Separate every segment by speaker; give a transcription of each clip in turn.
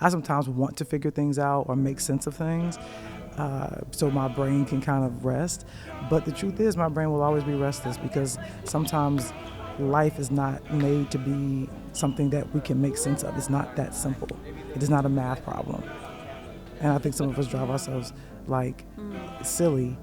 Speaker 1: I sometimes want to figure things out or make sense of things, so my brain can kind of rest. But the truth is, my brain will always be restless because sometimes life is not made to be something that we can make sense of. It's not that simple. It is not a math problem. And I think some of us drive ourselves like silly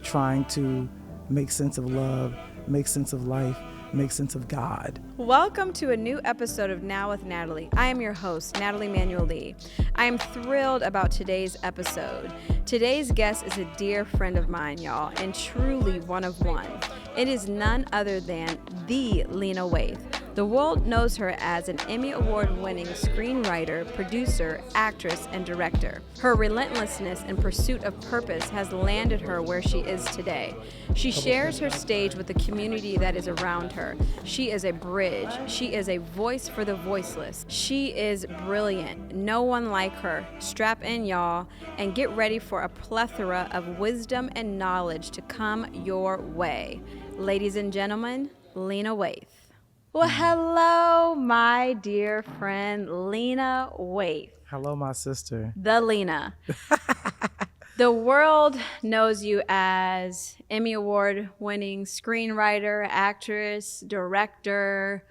Speaker 1: trying to make sense of love, make sense of life, make sense of God.
Speaker 2: Welcome to a new episode of Now with Natalie. I am your host, Natalie Manuel Lee. I am thrilled about today's episode. Today's guest is a dear friend of mine, y'all, and truly one of one. It is none other than the Lena Waithe. The world knows her as an Emmy Award-winning screenwriter, producer, actress, and director. Her relentlessness in pursuit of purpose has landed her where she is today. She shares her stage with the community that is around her. She is a bridge. She is a voice for the voiceless. She is brilliant. No one like her. Strap in, y'all, and get ready for a plethora of wisdom and knowledge to come your way. Ladies and gentlemen, Lena Waithe. Well, hello, my dear friend, Lena Waithe.
Speaker 1: Hello, my sister.
Speaker 2: The Lena. The world knows you as Emmy Award-winning screenwriter, actress, director.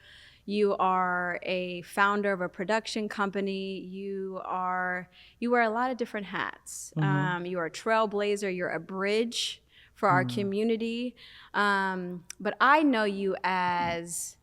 Speaker 2: You are a founder of a production company. You wear a lot of different hats.
Speaker 1: Mm-hmm.
Speaker 2: You are a trailblazer. You're a bridge for our community. But I know you as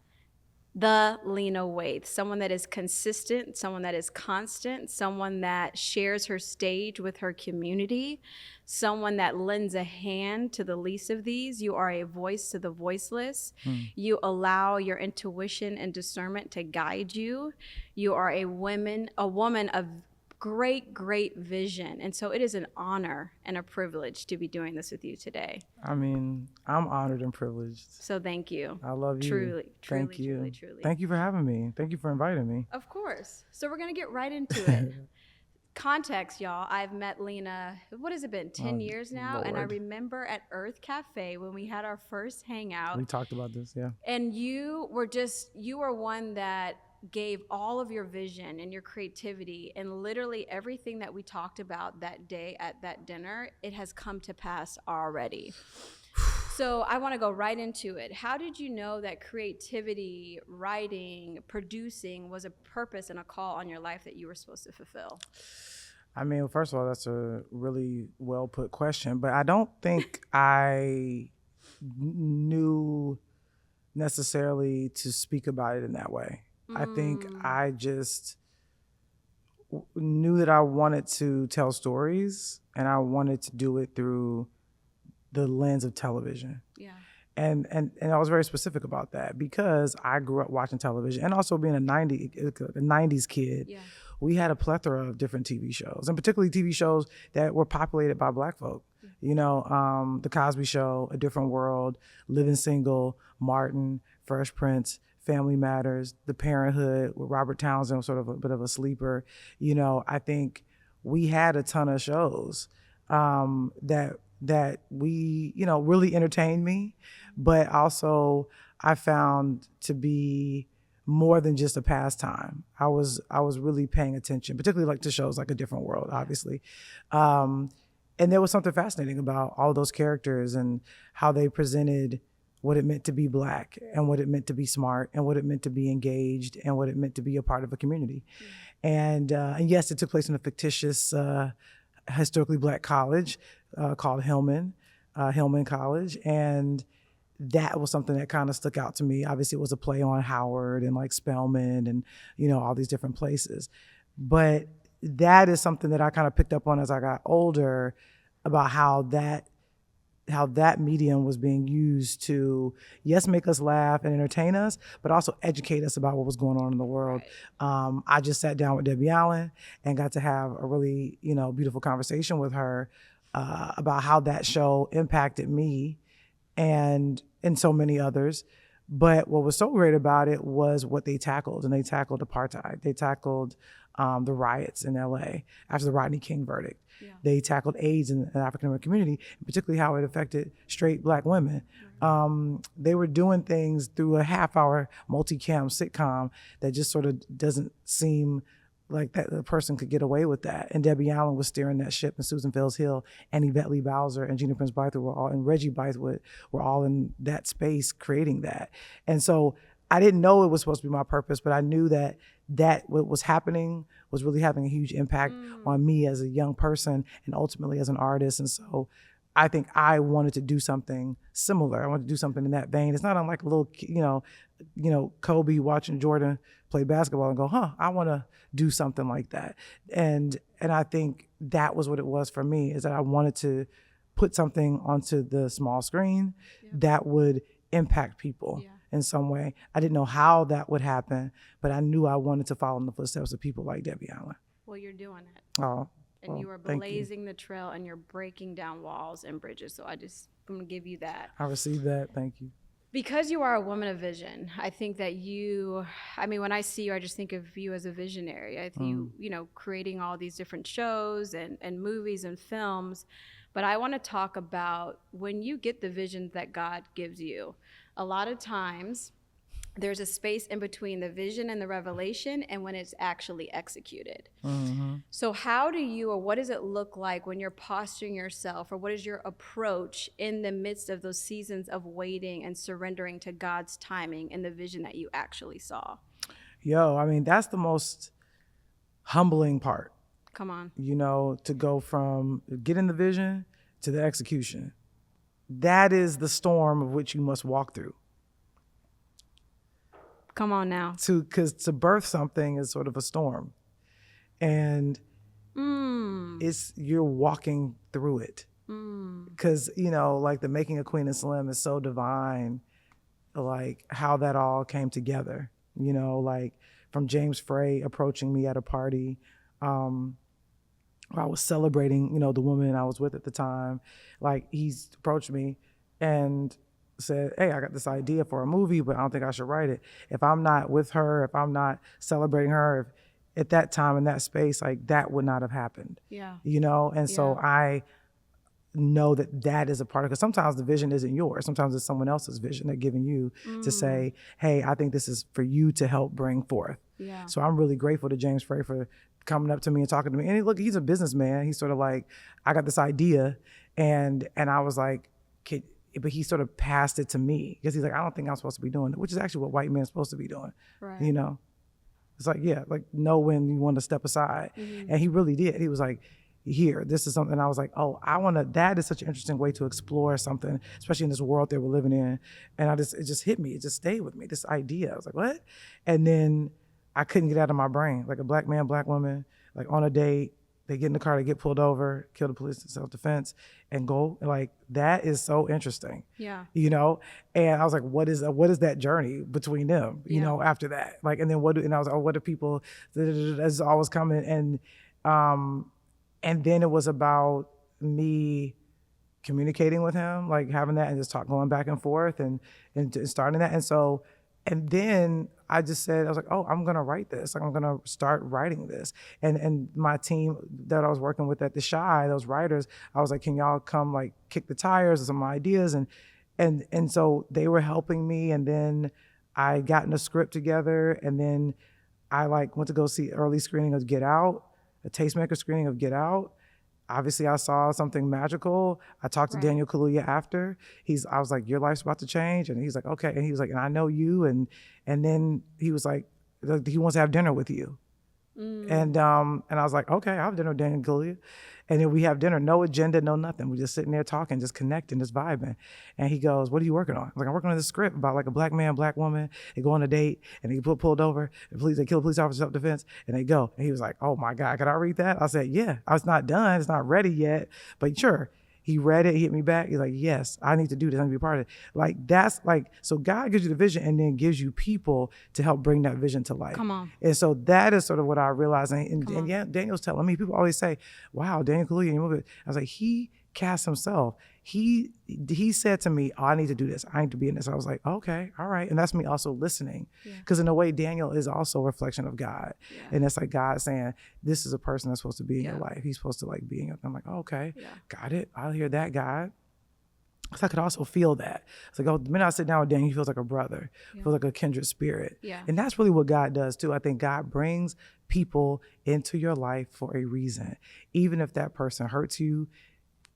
Speaker 2: the Lena Waithe, someone that is consistent, someone that is constant, someone that shares her stage with her community, someone that lends a hand to the least of these. You are a voice to the voiceless. You allow your intuition and discernment to guide you. You are a woman of great vision. And so it is an honor and a privilege to be doing this with you today.
Speaker 1: I mean, I'm honored and privileged.
Speaker 2: So thank you.
Speaker 1: I love you.
Speaker 2: Truly.
Speaker 1: Thank you.
Speaker 2: Truly.
Speaker 1: Thank you for having me. Thank you for inviting me.
Speaker 2: Of course. So we're going to get right into it. Context, y'all. I've met Lena, what has it been, 10 years now?
Speaker 1: Lord.
Speaker 2: And I remember at Earth Cafe when we had our first hangout.
Speaker 1: We talked about this, yeah.
Speaker 2: And you were one that gave all of your vision and your creativity, and literally everything that we talked about that day at that dinner, it has come to pass already. So I want to go right into it. How did you know that creativity, writing, producing was a purpose and a call on your life that you were supposed to fulfill?
Speaker 1: I mean, first of all, that's a really well put question, but I don't think I knew necessarily to speak about it in that way. I think I just knew that I wanted to tell stories, and I wanted to do it through the lens of television.
Speaker 2: Yeah.
Speaker 1: And I was very specific about that because I grew up watching television, and also being a 90s kid.
Speaker 2: Yeah.
Speaker 1: We had a plethora of different TV shows, and particularly TV shows that were populated by Black folk. You know, The Cosby Show, A Different World, Living Single, Martin, Fresh Prince, Family Matters, The Parenthood with Robert Townsend was sort of a bit of a sleeper. You know, I think we had a ton of shows that we, you know, really entertained me, but also I found to be more than just a pastime. I was really paying attention, particularly like to shows like A Different World, obviously. And there was something fascinating about all of those characters and how they presented what it meant to be Black, and what it meant to be smart, and what it meant to be engaged, and what it meant to be a part of a community. And yes, it took place in a fictitious, historically Black college called Hillman College. And that was something that kind of stuck out to me. Obviously, it was a play on Howard and like Spelman and, you know, all these different places. But that is something that I kind of picked up on as I got older, about how that medium was being used to, yes, make us laugh and entertain us, but also educate us about what was going on in the world.
Speaker 2: Right.
Speaker 1: I just sat down with Debbie Allen and got to have a really, you know, beautiful conversation with her about how that show impacted me and so many others. But what was so great about it was what they tackled, and they tackled apartheid. They tackled the riots in LA after the Rodney King verdict.
Speaker 2: Yeah.
Speaker 1: They tackled AIDS in the African American community, particularly how it affected straight Black women. They were doing things through a half-hour multi-cam sitcom that just sort of doesn't seem like that the person could get away with that. And Debbie Allen was steering that ship, and Susan Fields Hill and Yvette Lee Bowser and Gina Prince Bythewood and Reggie Bythewood were all in that space creating that. And so I didn't know it was supposed to be my purpose, but I knew that what was happening was really having a huge impact on me as a young person and ultimately as an artist. And so I think I wanted to do something similar. I wanted to do something in that vein. It's not unlike a little, Kobe watching Jordan play basketball and go, I want to do something like that. And I think that was what it was for me, is that I wanted to put something onto the small screen that would impact people in some way. I didn't know how that would happen, but I knew I wanted to follow in the footsteps of people like Debbie Allen.
Speaker 2: Well, you're doing it.
Speaker 1: Oh.
Speaker 2: And you are blazing the trail, and you're breaking down walls and bridges. So I'm going to give you that.
Speaker 1: I received that. Thank you.
Speaker 2: Because you are a woman of vision, I think that when I see you, I just think of you as a visionary. I think you creating all these different shows and movies and films. But I want to talk about when you get the visions that God gives you. A lot of times, there's a space in between the vision and the revelation and when it's actually executed. Mm-hmm. So what does it look like when you're posturing yourself, or what is your approach in the midst of those seasons of waiting and surrendering to God's timing and the vision that you actually saw?
Speaker 1: That's the most humbling part.
Speaker 2: Come on.
Speaker 1: To go from getting the vision to the execution. That is the storm of which you must walk through.
Speaker 2: Come on now.
Speaker 1: Because to birth something is sort of a storm. And you're walking through it. Because, like the making of Queen and Slim is so divine, like how that all came together. Like from James Frey approaching me at a party where I was celebrating, the woman I was with at the time. Like he's approached me and said, hey, I got this idea for a movie, but I don't think I should write it. If I'm not with her, if I'm not celebrating her, at that time in that space, like that would not have happened. Yeah. And so I know that is a part of it. Because sometimes the vision isn't yours. Sometimes it's someone else's vision they're giving you to say, hey, I think this is for you to help bring forth. Yeah. So I'm really grateful to James Frey for coming up to me and talking to me. And look, he's a businessman. He's sort of like, I got this idea. And I was like, but he sort of passed it to me because he's like, I don't think I'm supposed to be doing it, which is actually what white men are supposed to be doing. Right. It's like, know when you want to step aside. Mm-hmm. And he really did. He was like, here, this is something. And I was like, that is such an interesting way to explore something, especially in this world that we're living in. And it just hit me. It just stayed with me, this idea. I was like, what? And then I couldn't get it out of my brain. Like a black man, black woman, like on a date, they get in the car, they get pulled over, kill the police in self-defense, and go. Like, that is so interesting. Yeah. And I was like, what is that journey between them, after that? Like, and then and I was like, what do people, that's always coming. And then it was about me communicating with him, like having that and just going back and forth and starting that. And then I just said, I was like, I'm going to write this. Like, I'm going to start writing this. And my team that I was working with at the Shy, those writers, I was like, can y'all come like kick the tires of some ideas? And so they were helping me. And then I got in a script together. And then I went to go see early screening of Get Out, a tastemaker screening of Get Out. Obviously, I saw something magical. I talked to Daniel Kaluuya after. I was like, your life's about to change. And he's like, okay. And he was like, and I know you. And then he was like, he wants to have dinner with you. And I was like, okay, I'll have dinner with Daniel Kaluuya. And then we have dinner, no agenda, no nothing. We're just sitting there talking, just connecting, just vibing. And he goes, what are you working on? I was like, I'm working on this script about like a black man, black woman. They go on a date and they get pulled over. They kill a police officer, self-defense, and they go. And he was like, oh my God, can I read that? I said, yeah. I was not done. It's not ready yet, but sure. He read it, he hit me back. He's like, yes, I need to do this. I need to be a part of it. Like, that's like, so God gives you the vision and then gives you people to help bring that vision to life. Come on. And so that is sort of what I realized. And Daniel's telling me, people always say, wow, Daniel Kaluuya. I was like, he cast himself. He said to me, I need to do this. I need to be in this. I was like, okay, all right. And that's me also listening. Because in a way, Daniel is also a reflection of God. Yeah. And it's like God saying, this is a person that's supposed to be in your life. He's supposed to like be in your, I'm like, okay, got it. I'll hear that, God. So I could also feel that. It's like, oh, the minute I sit down with Daniel, he feels like a brother, feels like a kindred spirit.
Speaker 2: Yeah.
Speaker 1: And that's really what God does too. I think God brings people into your life for a reason. Even if that person hurts you,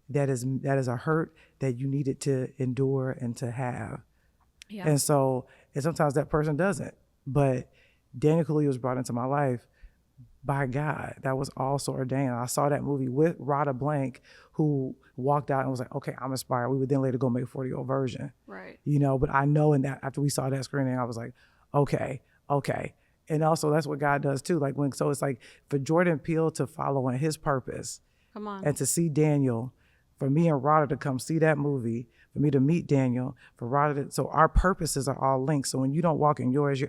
Speaker 1: that is a hurt that you needed to endure and to have.
Speaker 2: Yeah.
Speaker 1: And sometimes that person doesn't. But Daniel Kaluuya was brought into my life by God. That was also ordained. I saw that movie with Rada Blank, who walked out and was like, okay, I'm inspired. We would then later go make a 40-year-old version.
Speaker 2: Right.
Speaker 1: But I know in that, after we saw that screening, I was like, okay. And also that's what God does too. So it's like for Jordan Peele to follow in his purpose.
Speaker 2: Come on.
Speaker 1: And to see Daniel, for me and Rada to come see that movie, for me to meet Daniel, for Rada so our purposes are all linked. So when you don't walk in yours,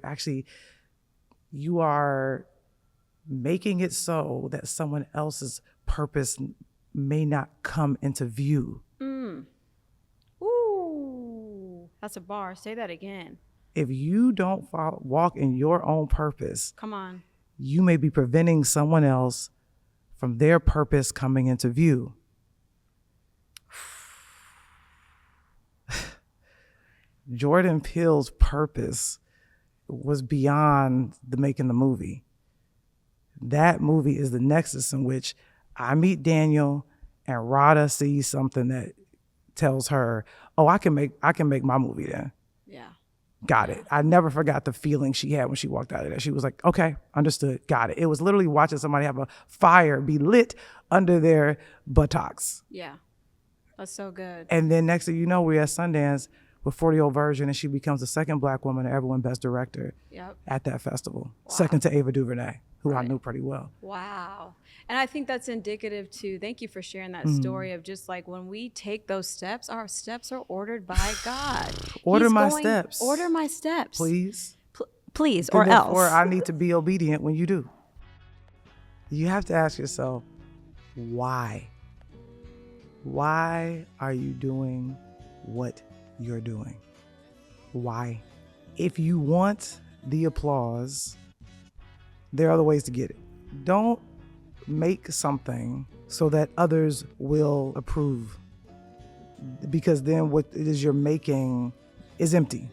Speaker 1: you are making it so that someone else's purpose may not come into view.
Speaker 2: Ooh, that's a bar. Say that again.
Speaker 1: If you don't walk in your own purpose,
Speaker 2: come on,
Speaker 1: you may be preventing someone else from their purpose coming into view. Jordan Peele's purpose was beyond making the movie. That movie is the nexus in which I meet Daniel and Rada sees something that tells her, oh, I can make my movie then.
Speaker 2: Yeah.
Speaker 1: Got it. I never forgot the feeling she had when she walked out of there. She was like, okay, understood, got it. It was literally watching somebody have a fire be lit under their buttocks.
Speaker 2: Yeah. That's so good.
Speaker 1: And then next thing you know, we're at Sundance with 40-year-old version, and she becomes the second Black woman to ever win Best Director at that festival. Wow. Second to Ava DuVernay, who I knew pretty well.
Speaker 2: Wow. And I think that's indicative to, thank you for sharing that story of just like when we take those steps, our steps are ordered by God.
Speaker 1: Order my steps, please.
Speaker 2: Please, or else.
Speaker 1: Or I need to be obedient when you do. You have to ask yourself, why? Why are you doing what you're doing? Why? If you want the applause, there are other ways to get it. Don't make something so that others will approve, because then what it is you're making is empty.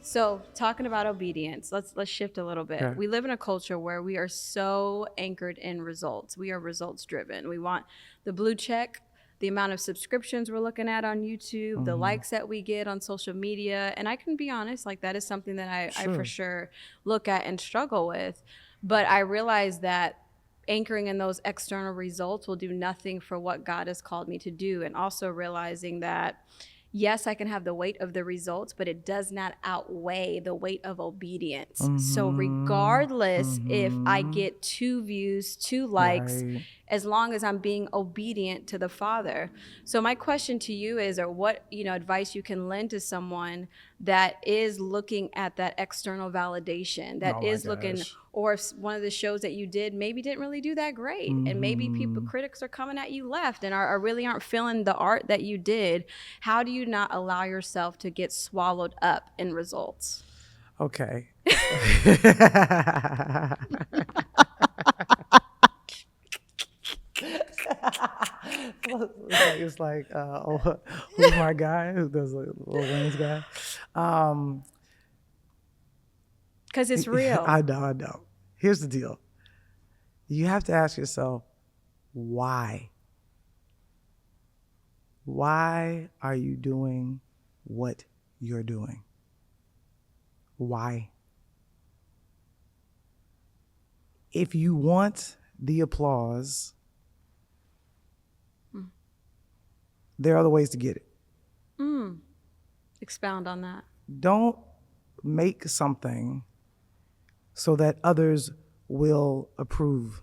Speaker 2: So talking about obedience, let's shift a little bit. Okay. We live in a culture where we are so anchored in results. We are results driven. We want the blue check, the amount of subscriptions we're looking at on YouTube, the likes that we get on social media. And I can be honest, like that is something that I for sure look at and struggle with. But I realize that anchoring in those external results will do nothing for what God has called me to do. And also realizing that, yes, I can have the weight of the results, but it does not outweigh the weight of obedience. So regardless if I get 2 views, 2 likes, as long as I'm being obedient to the Father. So my question to you is, or what advice you can lend to someone that is looking at that external validation, that is looking, or if one of the shows that you did maybe didn't really do that great, and maybe critics are coming at you left and really aren't feeling the art that you did. How do you not allow yourself to get swallowed up in results?
Speaker 1: Okay. It's like who's my guy? Who does Lil Wayne's guy?
Speaker 2: Because it's real.
Speaker 1: I know. Here's the deal. You have to ask yourself, why? Why are you doing what you're doing? Why? If you want the applause, there are other ways to get it.
Speaker 2: Expound on that.
Speaker 1: Don't make something so that others will approve.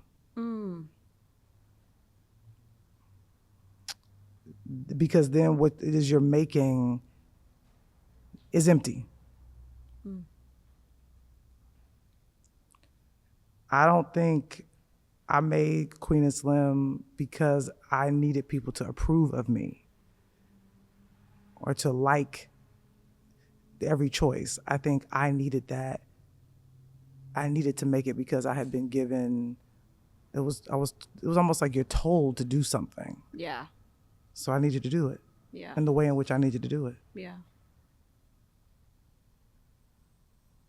Speaker 1: Because then what it is you're making is empty. I don't think I made Queen and Slim because I needed people to approve of me or to like every choice. I think I needed that. I needed to make it because I had been given, it was almost like you're told to do something.
Speaker 2: Yeah.
Speaker 1: So I needed to do it.
Speaker 2: Yeah.
Speaker 1: and the way in which I needed to do it.
Speaker 2: Yeah.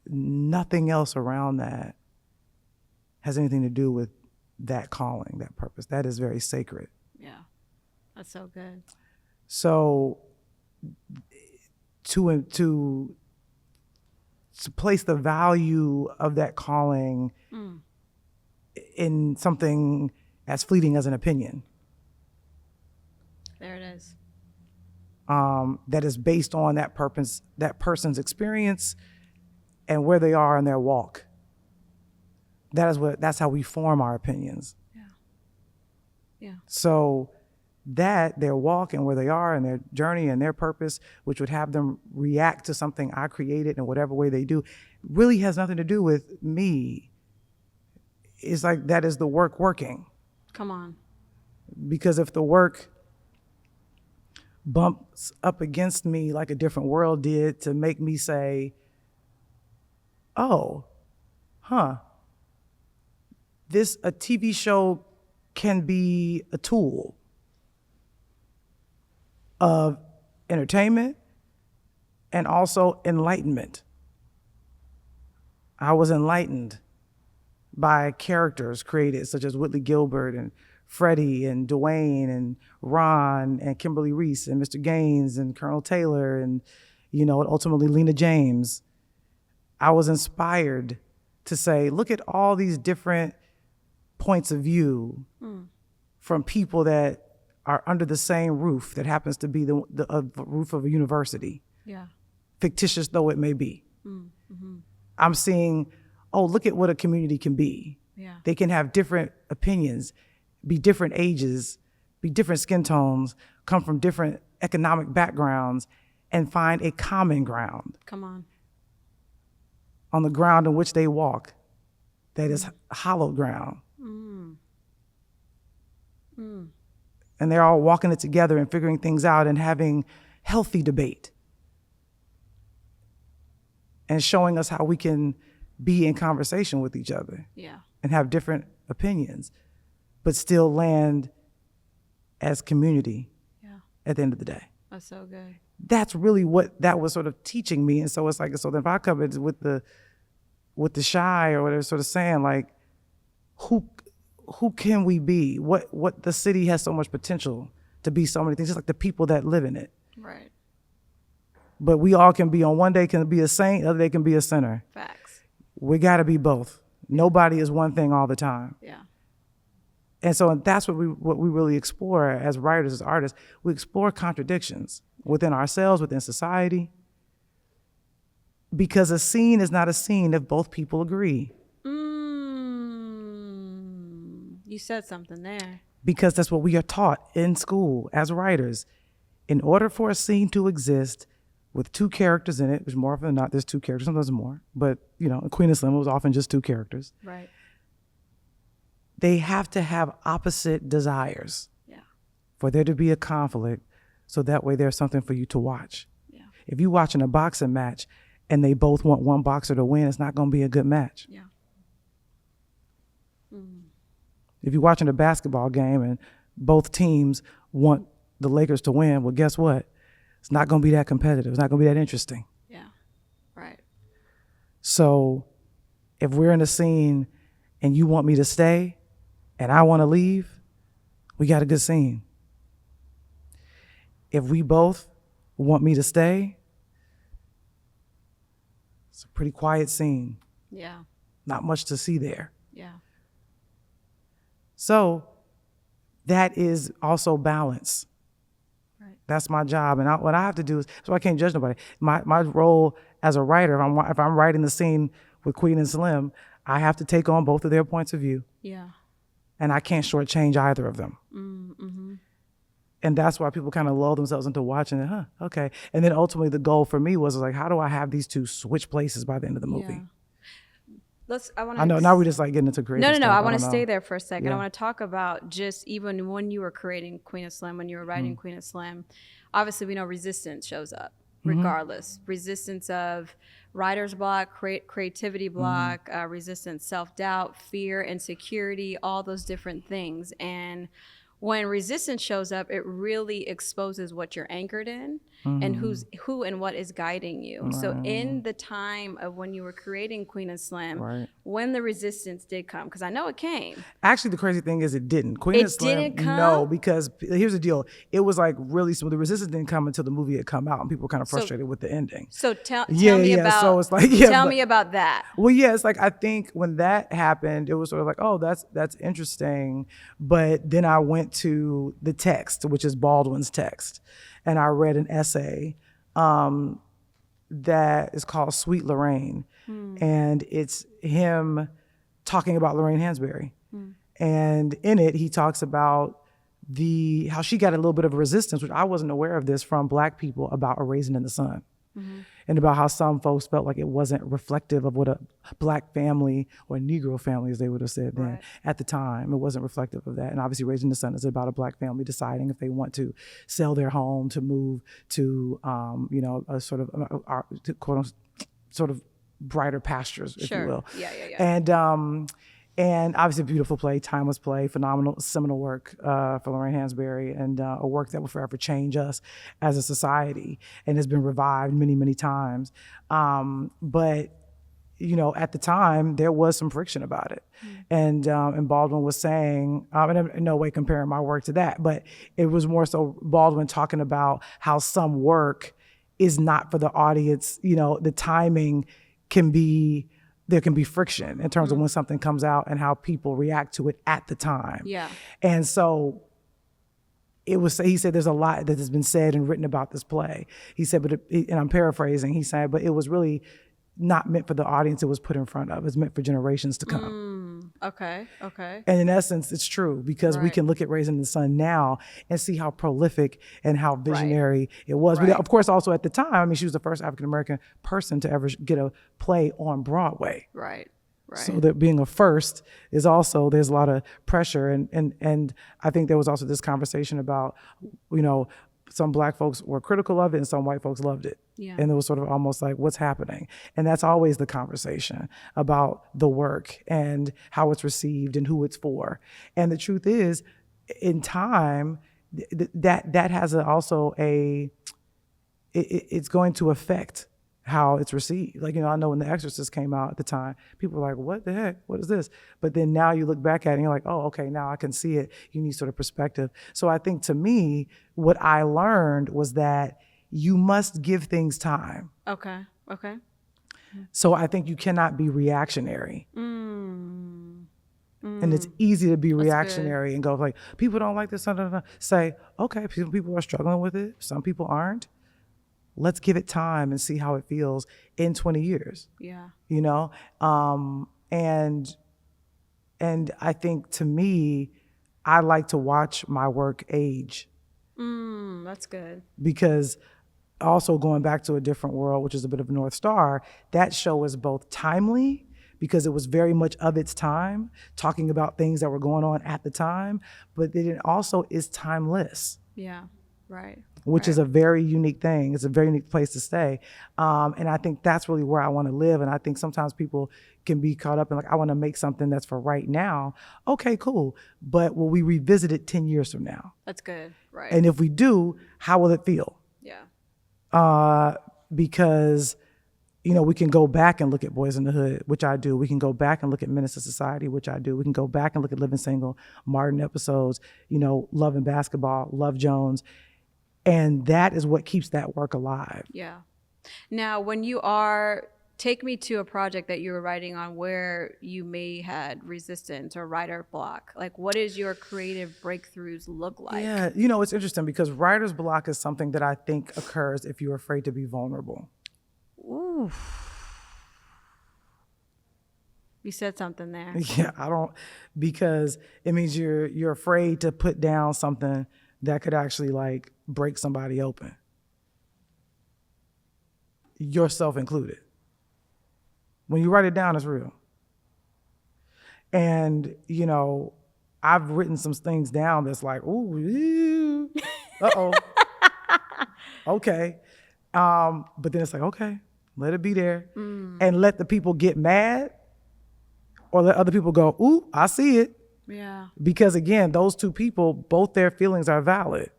Speaker 1: Nothing else around that has anything to do with that calling, that purpose. That is very sacred.
Speaker 2: Yeah. That's so good.
Speaker 1: So to place the value of that calling in something as fleeting as an opinion,
Speaker 2: There it is.
Speaker 1: that is based on that person's experience and where they are in their walk. That's how we form our opinions.
Speaker 2: Yeah. Yeah.
Speaker 1: So that their walk and where they are and their journey and their purpose, which would have them react to something I created in whatever way they do, really has nothing to do with me. It's like that is the work working.
Speaker 2: Come on.
Speaker 1: Because if the work bumps up against me like a different world did to make me say, oh, a TV show can be a tool of entertainment and also enlightenment. I was enlightened by characters created such as Whitley Gilbert and Freddie and Dwayne and Ron and Kimberly Reese and Mr. Gaines and Colonel Taylor and, ultimately Lena James. I was inspired to say, look at all these different points of view from people that are under the same roof that happens to be the roof of a university.
Speaker 2: Yeah.
Speaker 1: Fictitious though it may be.
Speaker 2: Mm-hmm.
Speaker 1: I'm seeing, look at what a community can be.
Speaker 2: Yeah.
Speaker 1: They can have different opinions, be different ages, be different skin tones, come from different economic backgrounds, and find a common ground.
Speaker 2: Come
Speaker 1: on the ground in which they walk, that is hallowed ground. And they're all walking it together and figuring things out and having healthy debate and showing us how we can be in conversation with each other.
Speaker 2: Yeah.
Speaker 1: And have different opinions, but still land as community.
Speaker 2: Yeah.
Speaker 1: At the end of the day.
Speaker 2: That's so good.
Speaker 1: That's really what that was sort of teaching me. And so it's like, so then if I come in with the shy or whatever, sort of saying like, who can we be? What the city has so much potential to be so many things, just like the people that live in it.
Speaker 2: Right.
Speaker 1: But we all can be on one day can be a saint, other day can be a sinner.
Speaker 2: Facts.
Speaker 1: We got to be both. Nobody is one thing all the time.
Speaker 2: Yeah.
Speaker 1: And so that's what we really explore as writers, as artists. We explore contradictions within ourselves, within society. Because a scene is not a scene if both people agree.
Speaker 2: You said something there.
Speaker 1: Because that's what we are taught in school as writers. In order for a scene to exist with two characters in it, which more often than not, there's two characters, sometimes more, but Queen and Slim was often just two characters.
Speaker 2: Right.
Speaker 1: They have to have opposite desires.
Speaker 2: Yeah.
Speaker 1: For there to be a conflict, so that way there's something for you to watch.
Speaker 2: Yeah.
Speaker 1: If you're watching a boxing match and they both want one boxer to win, it's not going to be a good match.
Speaker 2: Yeah.
Speaker 1: If you're watching a basketball game and both teams want the Lakers to win, well, guess what? It's not going to be that competitive. It's not going to be that interesting.
Speaker 2: Yeah. Right.
Speaker 1: So if we're in a scene and you want me to stay and I want to leave, we got a good scene. If we both want me to stay, it's a pretty quiet scene.
Speaker 2: Yeah.
Speaker 1: Not much to see there.
Speaker 2: Yeah.
Speaker 1: So that is also balance.
Speaker 2: Right.
Speaker 1: That's my job. And what I have to do is, so I can't judge nobody. My role as a writer, if I'm writing the scene with Queen and Slim, I have to take on both of their points of view.
Speaker 2: Yeah.
Speaker 1: And I can't shortchange either of them.
Speaker 2: Mm-hmm.
Speaker 1: And that's why people kind of lull themselves into watching it. Okay. And then ultimately the goal for me was like, how do I have these two switch places by the end of the movie?
Speaker 2: Yeah.
Speaker 1: I know now we just like getting into creative
Speaker 2: No.
Speaker 1: stuff.
Speaker 2: I want to stay there for a second.
Speaker 1: Yeah.
Speaker 2: I want to talk about just even when you were creating Queen of Slim, when you were writing Queen of Slim, obviously we know resistance shows up regardless. Resistance of writer's block, creativity block, resistance, self-doubt, fear, insecurity, all those different things. And when resistance shows up, it really exposes what you're anchored in and who and what is guiding you. So in the time of when you were creating Queen and Slim, when the resistance did come, because I know it came.
Speaker 1: Actually, the crazy thing is it didn't. Queen and Slim,
Speaker 2: didn't come?
Speaker 1: no, because here's the deal. It was like really smooth. The resistance didn't come until the movie had come out, and people were kind of frustrated with the ending.
Speaker 2: So tell me about.
Speaker 1: So it's like,
Speaker 2: tell me about that.
Speaker 1: Well, yeah, it's like I think when that happened, it was sort of like, oh, that's interesting. But then I went to the text, which is Baldwin's text, and I read an essay that is called Sweet Lorraine, and it's him talking about Lorraine Hansberry. And in it, he talks about how she got a little bit of resistance, which I wasn't aware of this, from Black people about A Raisin in the Sun. And about how some folks felt like it wasn't reflective of what a Black family, or Negro family, as they would have said then, at the time. It wasn't reflective of that. And obviously Raising the Sun is about a Black family deciding if they want to sell their home to move to, a sort of, to quote, sort of brighter pastures, if you will. And obviously a beautiful play, timeless play, phenomenal, seminal work for Lorraine Hansberry, and a work that will forever change us as a society and has been revived many, many times. But, at the time, there was some friction about it. And Baldwin was saying, and I'm in no way comparing my work to that, but it was more so Baldwin talking about how some work is not for the audience. The timing there can be friction in terms of when something comes out and how people react to it at the time.
Speaker 2: Yeah.
Speaker 1: And so he said there's a lot that has been said and written about this play. He said, and I'm paraphrasing, he said, but it was really not meant for the audience it was put in front of. It's meant for generations to come.
Speaker 2: Okay.
Speaker 1: And in essence, it's true, because we can look at Raising the Sun now and see how prolific and how visionary it was. But of course, also at the time, she was the first African-American person to ever get a play on Broadway.
Speaker 2: Right.
Speaker 1: So that being a first is also, there's a lot of pressure. And I think there was also this conversation about, some Black folks were critical of it and some white folks loved it.
Speaker 2: Yeah.
Speaker 1: And it was sort of almost like, what's happening? And that's always the conversation about the work and how it's received and who it's for. And the truth is, in time, that has it's going to affect how it's received. Like, I know when The Exorcist came out at the time, people were like, what the heck? What is this? But then now you look back at it and you're like, oh, okay, now I can see it. You need sort of perspective. So I think, to me, what I learned was that you must give things time.
Speaker 2: Okay.
Speaker 1: So I think you cannot be reactionary. And it's easy to be reactionary and go like, people don't like this. Say, okay, people are struggling with it. Some people aren't. Let's give it time and see how it feels in 20 years.
Speaker 2: Yeah.
Speaker 1: And I think, to me, I like to watch my work age.
Speaker 2: That's good.
Speaker 1: Because also going back to A Different World, which is a bit of a North Star, that show is both timely, because it was very much of its time, talking about things that were going on at the time, but then it also is timeless.
Speaker 2: Yeah, right.
Speaker 1: Which is a very unique thing. It's a very unique place to stay. And I think that's really where I want to live. And I think sometimes people can be caught up in like, I want to make something that's for right now. Okay, cool. But will we revisit it 10 years from now?
Speaker 2: That's good, right.
Speaker 1: And if we do, how will it feel?
Speaker 2: Yeah.
Speaker 1: Because, we can go back and look at Boys in the Hood, which I do. We can go back and look at Menace to Society, which I do. We can go back and look at Living Single, Martin episodes, Love and Basketball, Love Jones. And that is what keeps that work alive.
Speaker 2: Yeah. Now, take me to a project that you were writing on where you may had resistance or writer block. Like, what does your creative breakthroughs look like?
Speaker 1: Yeah, it's interesting, because writer's block is something that I think occurs if you're afraid to be vulnerable.
Speaker 2: Ooh. You said something there.
Speaker 1: Yeah, because it means you're afraid to put down something that could actually like break somebody open, yourself included. When you write it down, it's real. And, I've written some things down that's like, ooh, uh-oh, okay. But then it's like, okay, let it be there and let the people get mad, or let other people go, ooh, I see it.
Speaker 2: Yeah.
Speaker 1: Because again, those two people, both their feelings are valid.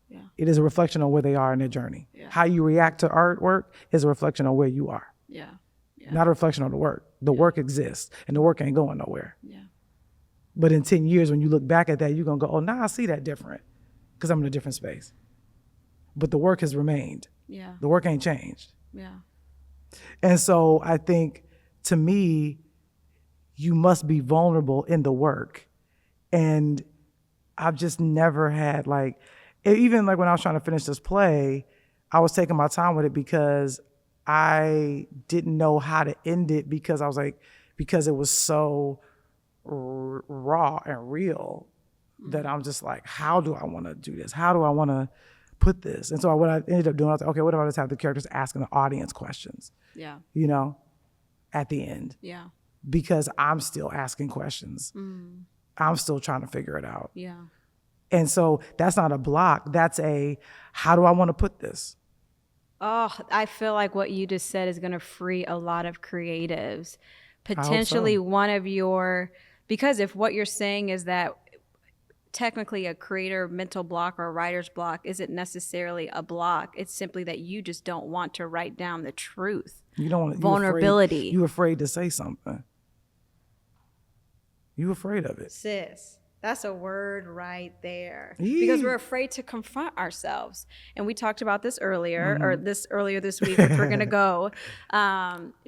Speaker 2: Yeah.
Speaker 1: It is a reflection on where they are in their journey.
Speaker 2: Yeah.
Speaker 1: How you react to artwork is a reflection on where you are.
Speaker 2: Yeah. Yeah.
Speaker 1: Not a reflection on the work. The work exists and the work ain't going nowhere.
Speaker 2: Yeah.
Speaker 1: But in 10 years, when you look back at that, you're going to go, oh, now I see that different because I'm in a different space. But the work has remained.
Speaker 2: Yeah.
Speaker 1: The work ain't changed.
Speaker 2: Yeah.
Speaker 1: And so I think, to me, you must be vulnerable in the work. And I've just never had, like, even like when I was trying to finish this play, I was taking my time with it because I didn't know how to end it because I was like, because it was so raw and real that I'm just like, how do I want to do this? How do I want to put this? And so what I ended up doing, I was like, okay, what if I just have the characters asking the audience questions?
Speaker 2: Yeah.
Speaker 1: You know, at the end.
Speaker 2: Yeah.
Speaker 1: Because I'm still asking questions. I'm still trying to figure it out.
Speaker 2: Yeah.
Speaker 1: And so that's not a block. That's a, how do I want to put this?
Speaker 2: Oh, I feel like what you just said is going to free a lot of creatives. Potentially one of your, because if what you're saying is that technically a creator mental block or a writer's block isn't necessarily a block. It's simply that you just don't want to write down the truth.
Speaker 1: You don't want to,
Speaker 2: vulnerability.
Speaker 1: You're afraid to say something. You're afraid of it.
Speaker 2: Sis, that's a word right there.
Speaker 1: Yee.
Speaker 2: Because we're afraid to confront ourselves. And we talked about this earlier, or earlier this week, which we're going to go,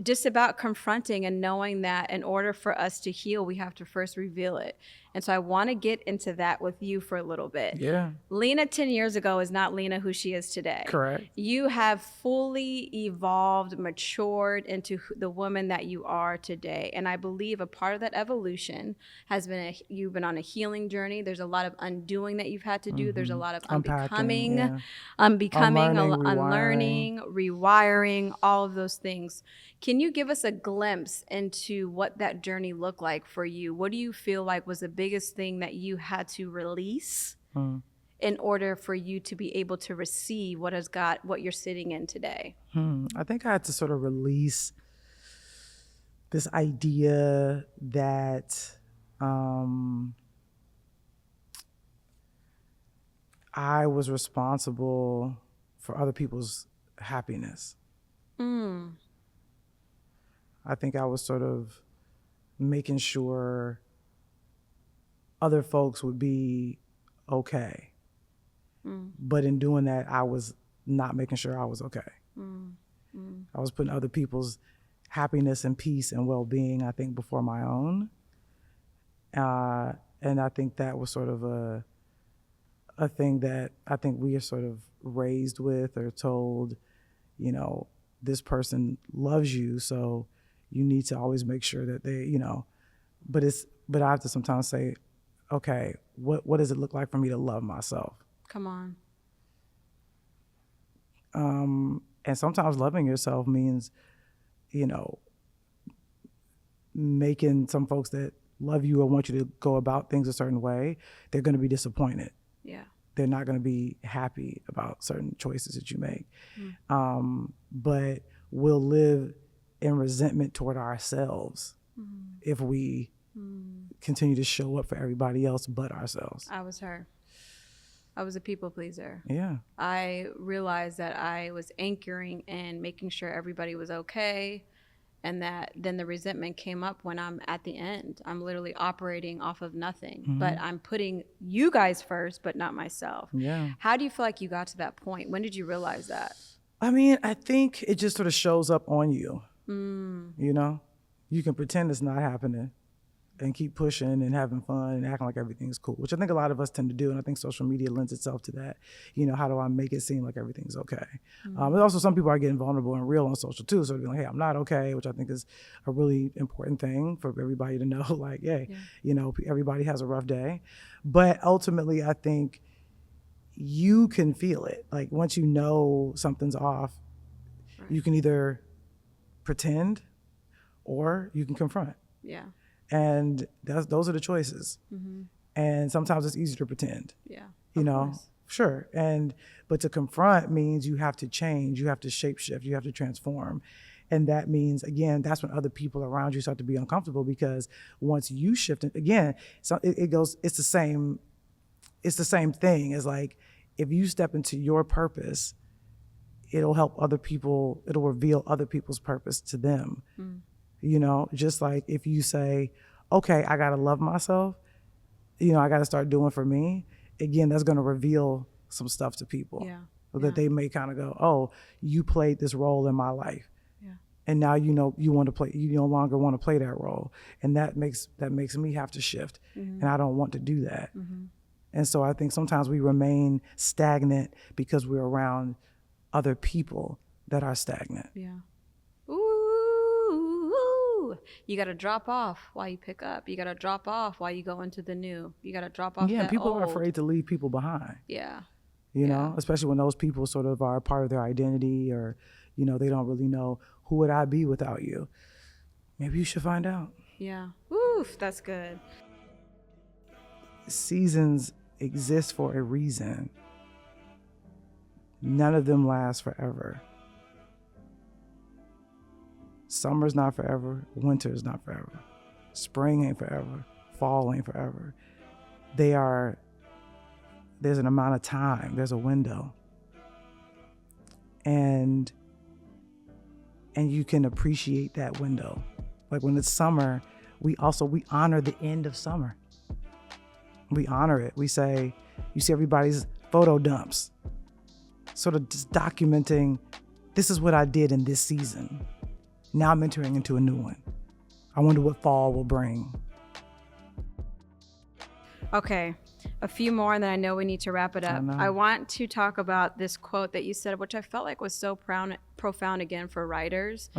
Speaker 2: just about confronting and knowing that in order for us to heal, we have to first reveal it. And so I want to get into that with you for a little bit.
Speaker 1: Yeah.
Speaker 2: Lena 10 years ago is not Lena who she is today.
Speaker 1: Correct.
Speaker 2: You have fully evolved, matured into the woman that you are today. And I believe a part of that evolution has been, you've been on a healing journey. There's a lot of undoing that you've had to do. There's a lot of unbecoming, unlearning, rewiring, all of those things. Can you give us a glimpse into what that journey looked like for you? What do you feel like was the biggest thing that you had to release in order for you to be able to receive what you're sitting in today?
Speaker 1: I think I had to sort of release this idea that I was responsible for other people's happiness. I think I was sort of making sure other folks would be okay. But in doing that, I was not making sure I was okay. I was putting other people's happiness and peace and well-being, I think, before my own. And I think that was sort of a thing that I think we are sort of raised with or told, you know, this person loves you, so you need to always make sure that they, you know, but I have to sometimes say, okay, what does it look like for me to love myself?
Speaker 2: Come on.
Speaker 1: And sometimes loving yourself means, you know, making some folks that love you or want you to go about things a certain way, they're going to be disappointed.
Speaker 2: Yeah.
Speaker 1: They're not going to be happy about certain choices that you make. But we'll live in resentment toward ourselves if we continue to show up for everybody else but ourselves.
Speaker 2: I was her. I was a people pleaser.
Speaker 1: Yeah.
Speaker 2: I realized that I was anchoring and making sure everybody was okay, and that then the resentment came up when I'm at the end. I'm literally operating off of nothing, but I'm putting you guys first, but not myself.
Speaker 1: Yeah.
Speaker 2: How do you feel like you got to that point? When did you realize that?
Speaker 1: I mean, I think it just sort of shows up on you. You know, you can pretend it's not happening and keep pushing and having fun and acting like everything's cool, which I think a lot of us tend to do. And I think social media lends itself to that. You know, how do I make it seem like everything's okay? But also some people are getting vulnerable and real on social too. So they're like, hey, I'm not okay, which I think is a really important thing for everybody to know. Like, hey, you know, everybody has a rough day. But ultimately, I think you can feel it. Like once you know something's off, you can either pretend or you can confront.
Speaker 2: Yeah.
Speaker 1: And those are the choices. And sometimes it's easier to pretend.
Speaker 2: Yeah.
Speaker 1: You know, sure. But to confront means you have to change, you have to shape shift, you have to transform. And that means, again, that's when other people around you start to be uncomfortable, because once you shift, again, so it goes, it's the same thing as like, if you step into your purpose, it'll help other people, it'll reveal other people's purpose to them. You know, just like if you say, okay, I got to love myself, you know, I got to start doing for me. Again, that's going to reveal some stuff to people that they may kind of go, oh, you played this role in my life. And now, you know, you no longer want to play that role. And that makes me have to shift. And I don't want to do that. And so I think sometimes we remain stagnant because we're around other people that are stagnant.
Speaker 2: Yeah. Ooh. You got to drop off while you pick up. You got to drop off while you go into the new. You got to drop off that
Speaker 1: people
Speaker 2: old.
Speaker 1: are afraid to leave people behind.
Speaker 2: Yeah.
Speaker 1: You know, especially when those people sort of are part of their identity, or, you know, they don't really know, who would I be without you? Maybe you should find out.
Speaker 2: Yeah. Oof, that's good.
Speaker 1: Seasons exist for a reason. None of them last forever. Summer's not forever. Winter is not forever. Spring ain't forever. Fall ain't forever. There's an amount of time. There's a window. And you can appreciate that window. Like when it's summer, we honor the end of summer. We honor it. We say, you see everybody's photo dumps, sort of just documenting, this is what I did in this season. Now I'm entering into a new one. I wonder what fall will bring.
Speaker 2: Okay, a few more, and then I know we need to wrap it up. I want to talk about this quote that you said, which I felt like was so profound again for writers,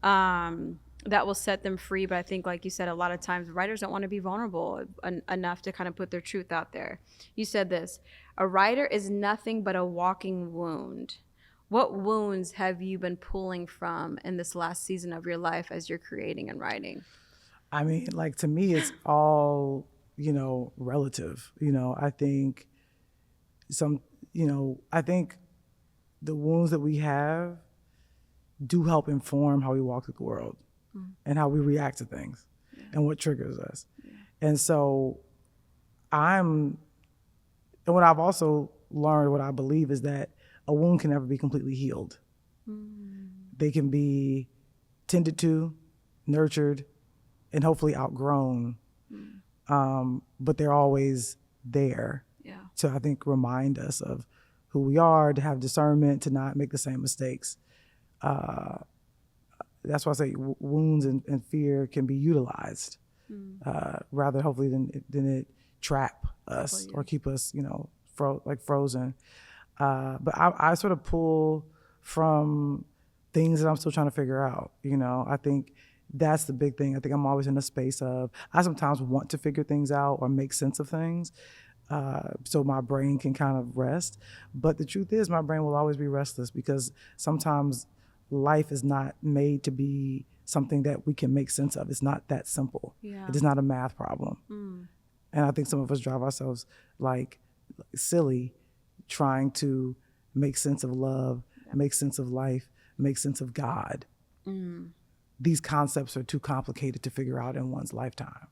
Speaker 2: that will set them free. But I think, like you said, a lot of times writers don't want to be vulnerable enough to kind of put their truth out there. You said this: a writer is nothing but a walking wound. What wounds have you been pulling from in this last season of your life as you're creating and writing?
Speaker 1: I mean, like, to me, it's all, you know, relative. You know, I think I think the wounds that we have do help inform how we walk through the world and how we react to things and what triggers us. And so and what I've also learned, what I believe, is that a wound can never be completely healed. They can be tended to, nurtured, and hopefully outgrown. But they're always there to, I think, remind us of who we are, to have discernment, to not make the same mistakes. That's why I say wounds and fear can be utilized rather, hopefully, than it trap us or keep us, you know, frozen. But I sort of pull from things that I'm still trying to figure out. You know, I think that's the big thing. I think I'm always in a space of, I sometimes want to figure things out or make sense of things, so my brain can kind of rest. But the truth is, my brain will always be restless, because sometimes life is not made to be something that we can make sense of. It's not that simple. It is not a math problem. And I think some of us drive ourselves like silly trying to make sense of love, make sense of life, make sense of God. These concepts are too complicated to figure out in one's lifetime.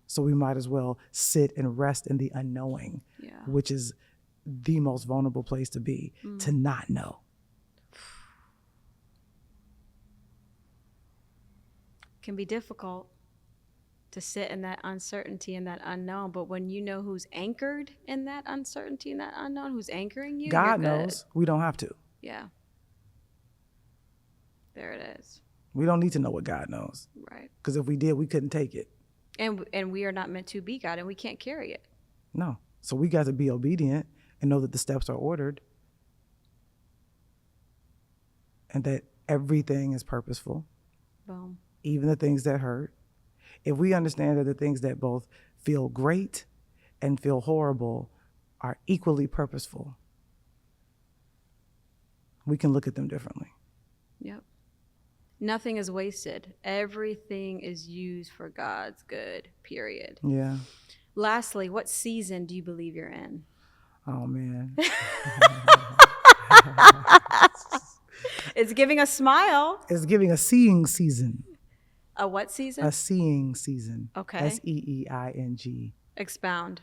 Speaker 1: So we might as well sit and rest in the unknowing, which is the most vulnerable place to be, to not know.
Speaker 2: Can be difficult to sit in that uncertainty and that unknown, but when you know who's anchored in that uncertainty and that unknown, who's anchoring you,
Speaker 1: God knows. We don't have to.
Speaker 2: Yeah. There it is.
Speaker 1: We don't need to know what God knows.
Speaker 2: Right.
Speaker 1: Because if we did, we couldn't take it.
Speaker 2: And we are not meant to be God, and we can't carry it.
Speaker 1: No. So we got to be obedient and know that the steps are ordered and that everything is purposeful.
Speaker 2: Boom.
Speaker 1: Even the things that hurt. If we understand that the things that both feel great and feel horrible are equally purposeful, we can look at them differently.
Speaker 2: Yep. Nothing is wasted. Everything is used for God's good, period.
Speaker 1: Yeah.
Speaker 2: Lastly, what season do you believe you're in?
Speaker 1: Oh, man.
Speaker 2: It's giving a smile.
Speaker 1: It's giving a seeing season.
Speaker 2: A what season?
Speaker 1: A seeing season.
Speaker 2: Okay.
Speaker 1: SEEING.
Speaker 2: Expound.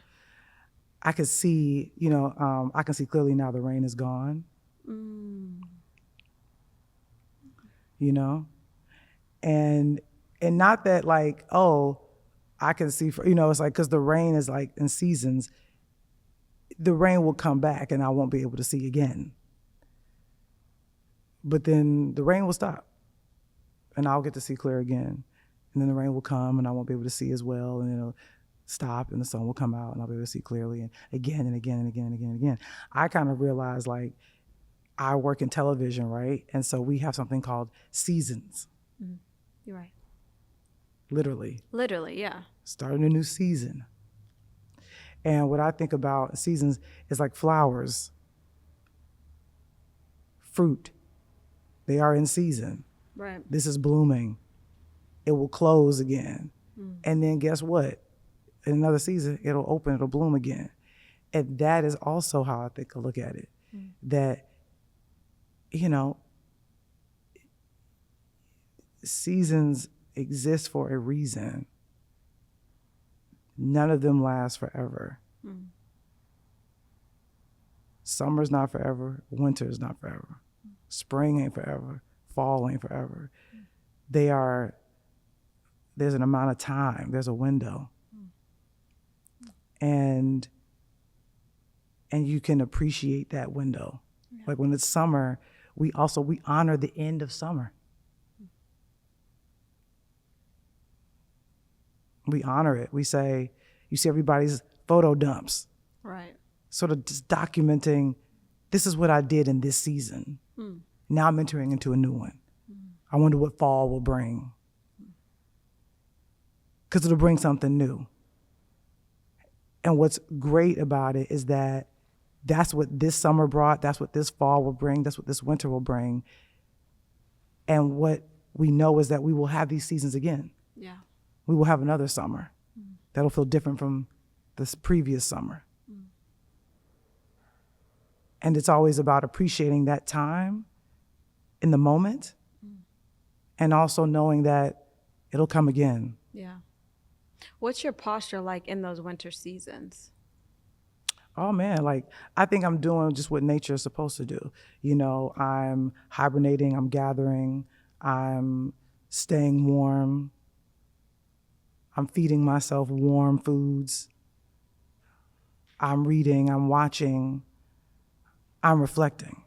Speaker 1: I could see, I can see clearly now the rain is gone. And not that like, oh, I can see, it's like, because the rain is like in seasons, the rain will come back and I won't be able to see again. But then the rain will stop and I'll get to see clear again. And then the rain will come and I won't be able to see as well. And it'll stop and the sun will come out and I'll be able to see clearly, and again and again and again and again and again. I kind of realized, like, I work in television, right? And so we have something called seasons.
Speaker 2: You're right.
Speaker 1: Literally,
Speaker 2: yeah.
Speaker 1: starting a new season. And what I think about seasons is like flowers, fruit. They are in season.
Speaker 2: Right.
Speaker 1: This is blooming. It will close again. And then guess what? In another season, it'll open, it'll bloom again. And that is also how I look at it. That, seasons exist for a reason. None of them last forever. Summer's not forever. Winter's not forever. Spring ain't forever. Fall ain't forever. There's an amount of time. There's a window. And you can appreciate that window. Yeah. Like when it's summer, we honor the end of summer. We honor it. We say, you see everybody's photo dumps.
Speaker 2: Right.
Speaker 1: Sort of just documenting, this is what I did in this season. Now I'm entering into a new one. I wonder what fall will bring. Because it'll bring something new. And what's great about it is that that's what this summer brought, that's what this fall will bring, that's what this winter will bring. And what we know is that we will have these seasons again.
Speaker 2: Yeah.
Speaker 1: We will have another summer that'll feel different from this previous summer. And it's always about appreciating that time in the moment and also knowing that it'll come again. Yeah.
Speaker 2: What's your posture like in those winter seasons?
Speaker 1: Oh man, like I think I'm doing just what nature is supposed to do. I'm hibernating, I'm gathering, I'm staying warm, I'm feeding myself warm foods, I'm reading, I'm watching, I'm reflecting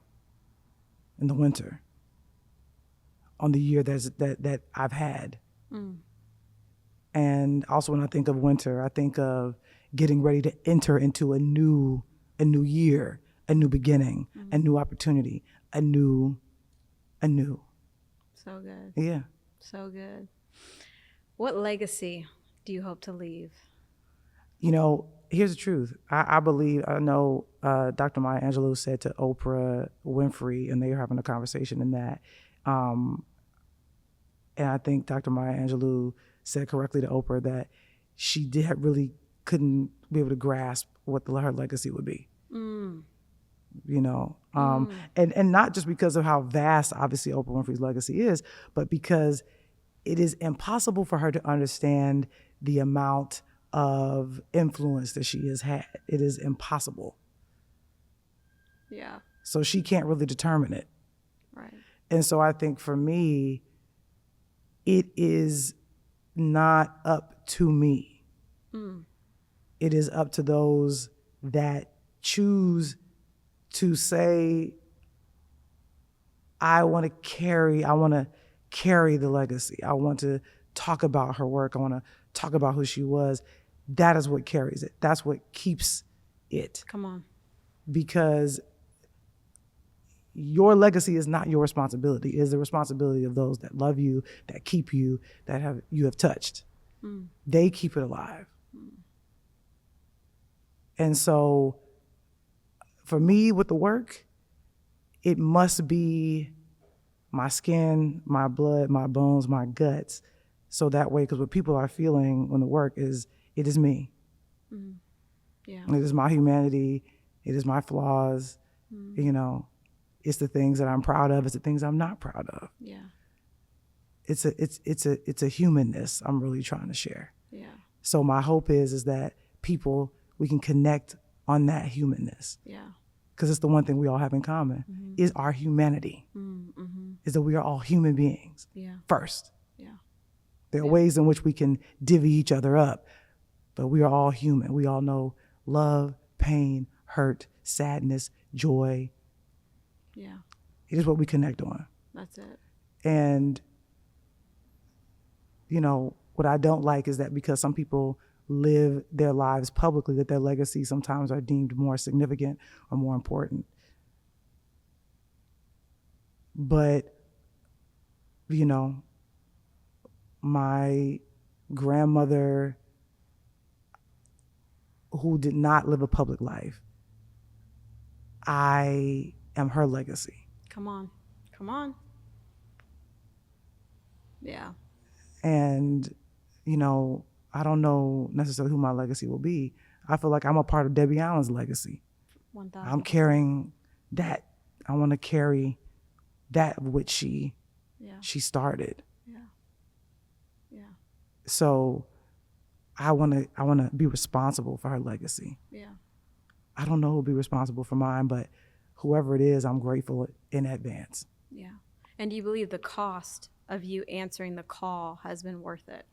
Speaker 1: in the winter on the year that I've had. And also when I think of winter, I think of getting ready to enter into a new year, a new beginning, a new opportunity, a new.
Speaker 2: So good.
Speaker 1: Yeah.
Speaker 2: So good. What legacy do you hope to leave?
Speaker 1: Here's the truth. I know Dr. Maya Angelou said to Oprah Winfrey, and they were having a conversation in that. And I think Dr. Maya Angelou said correctly to Oprah that she couldn't be able to grasp what her legacy would be. And not just because of how vast, obviously, Oprah Winfrey's legacy is, but because it is impossible for her to understand the amount of influence that she has had. It is impossible.
Speaker 2: Yeah.
Speaker 1: So she can't really determine it.
Speaker 2: Right.
Speaker 1: And so I think for me, it is not up to me. It is up to those that choose to say, I want to carry the legacy. I want to talk about her work. I want to talk about who she was. That is what carries it. That's what keeps it.
Speaker 2: Come on.
Speaker 1: Because your legacy is not your responsibility. It is the responsibility of those that love you, that keep you, that you have touched. They keep it alive. And so for me with the work, it must be my skin, my blood, my bones, my guts. So that way, because what people are feeling when the work is, it is me.
Speaker 2: Yeah.
Speaker 1: It is my humanity. It is my flaws. It's the things that I'm proud of. It's the things I'm not proud of.
Speaker 2: Yeah.
Speaker 1: It's a humanness I'm really trying to share.
Speaker 2: Yeah.
Speaker 1: So my hope is that we can connect on that humanness.
Speaker 2: Yeah.
Speaker 1: Because it's the one thing we all have in common is our humanity. Is that we are all human beings.
Speaker 2: Yeah.
Speaker 1: First.
Speaker 2: Yeah.
Speaker 1: There are ways in which we can divvy each other up, but we are all human. We all know love, pain, hurt, sadness, joy.
Speaker 2: Yeah.
Speaker 1: It is what we connect on.
Speaker 2: That's it.
Speaker 1: And, what I don't like is that because some people live their lives publicly, that their legacies sometimes are deemed more significant or more important. But, my grandmother, who did not live a public life, I am her legacy.
Speaker 2: Come on. Yeah.
Speaker 1: And, I don't know necessarily who my legacy will be. I feel like I'm a part of Debbie Allen's legacy.
Speaker 2: 1,000%.
Speaker 1: I'm carrying that. I want to carry that which she started.
Speaker 2: Yeah. Yeah.
Speaker 1: So I want to be responsible for her legacy.
Speaker 2: Yeah.
Speaker 1: I don't know who'll be responsible for mine, but whoever it is, I'm grateful in advance.
Speaker 2: Yeah. And do you believe the cost of you answering the call has been worth it?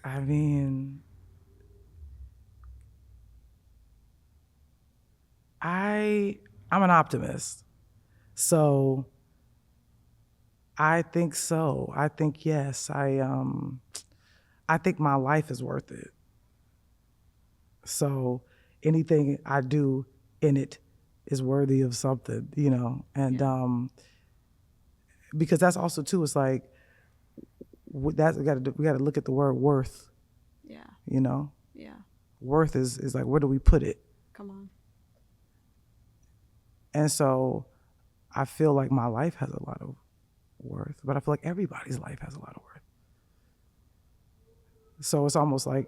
Speaker 1: I mean, I'm an optimist. So I think so. I think yes. I think my life is worth it. So anything I do in it is worthy of something, and because that's also too, it's like we got to look at the word worth.
Speaker 2: Yeah. Yeah.
Speaker 1: Worth is like, where do we put it?
Speaker 2: Come on.
Speaker 1: And so I feel like my life has a lot of worth, but I feel like everybody's life has a lot of worth. So it's almost like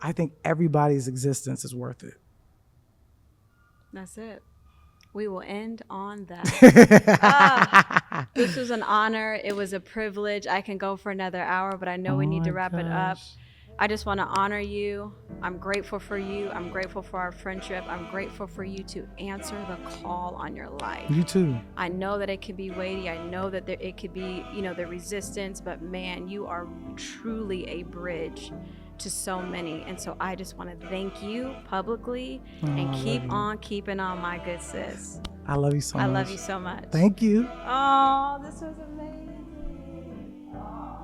Speaker 1: I think everybody's existence is worth it.
Speaker 2: That's it. We will end on that. This was an honor. It was a privilege. I can go for another hour, but I know we need to wrap it up. I just want to honor you. I'm grateful for you. I'm grateful for our friendship. I'm grateful for you to answer the call on your life.
Speaker 1: You too.
Speaker 2: I know that it could be weighty. I know that it could be, the resistance, but man, you are truly a bridge to so many. And so I just want to thank you publicly and keep on keeping on, my good sis.
Speaker 1: I love you so much.
Speaker 2: I love you so much.
Speaker 1: Thank you.
Speaker 2: Oh, this was amazing. Oh.